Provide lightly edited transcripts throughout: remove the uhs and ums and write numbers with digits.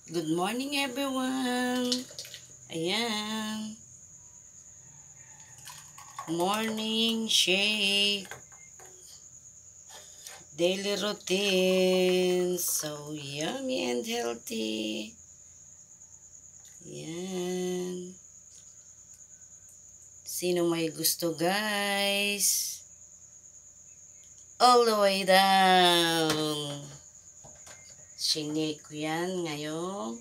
Good morning everyone. Ayan. Morning shake. Daily routine. So yummy and healthy. Ayan. Sino may gusto guys? All the way down. Sinake ko yan ngayong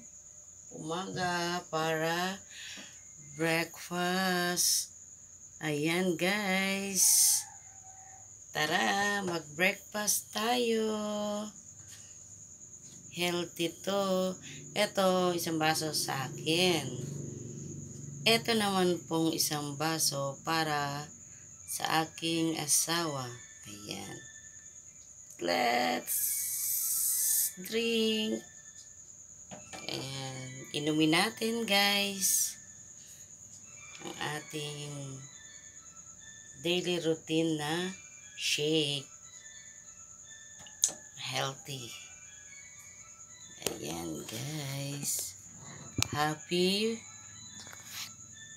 umaga para breakfast. Ayan guys. Tara, mag-breakfast tayo. Healthy to. Ito, isang baso sa akin. Ito naman pong isang baso para sa aking asawa. Ayan. Let's drink. Ayan. Inumin natin guys ang ating daily routine na shake. Healthy. Ayan guys. Happy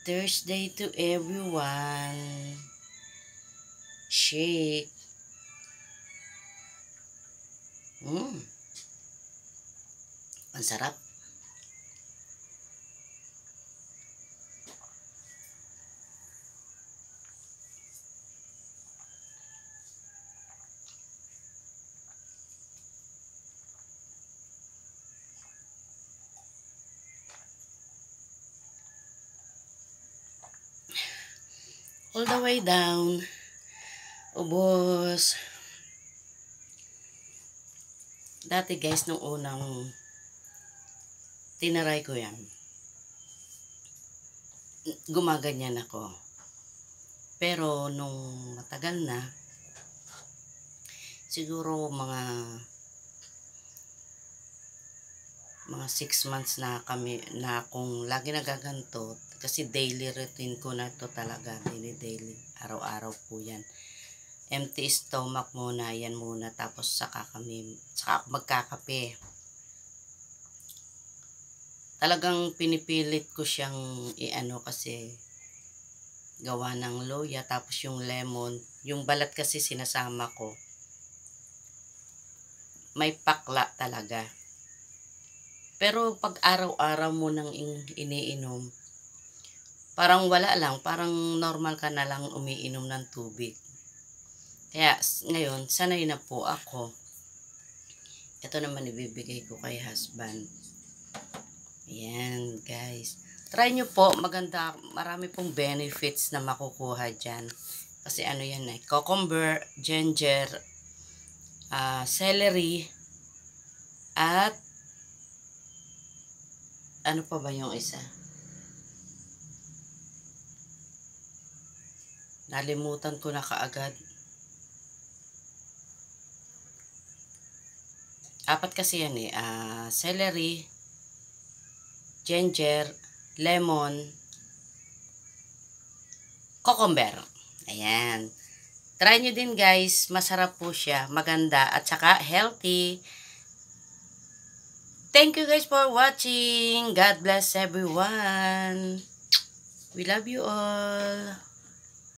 Thursday to everyone. Shake. Ang sarap. All the way down. Ubos. Dati guys, nung unang tinaray ko yan, gumaganyan ako. Pero nung matagal na, siguro mga 6 months na kami na akong lagi nagaganto kasi daily routine ko na ito talaga, daily araw-araw po yan. Empty stomach muna, yan muna, tapos saka ako magkakape. Talagang pinipilit ko siyang iano kasi gawa ng loya, tapos yung lemon, yung balat kasi sinasama ko, may pakla talaga. Pero pag araw-araw mo nang iniinom, parang wala lang, parang normal ka na lang umiinom ng tubig. Kaya ngayon, sanay na po ako. Ito naman ibibigay ko kay husband. Ayan guys. Try nyo po, maganda, marami pong benefits na makukuha dyan. Kasi ano yan eh, cucumber, ginger, celery, at ano pa ba yung isa? Nalimutan ko na kaagad. Apat kasi yan eh. Celery, ginger, lemon, cucumber. Ayan. Try nyo din guys. Masarap po siya. Maganda. At saka healthy. Thank you guys for watching. God bless everyone. We love you all.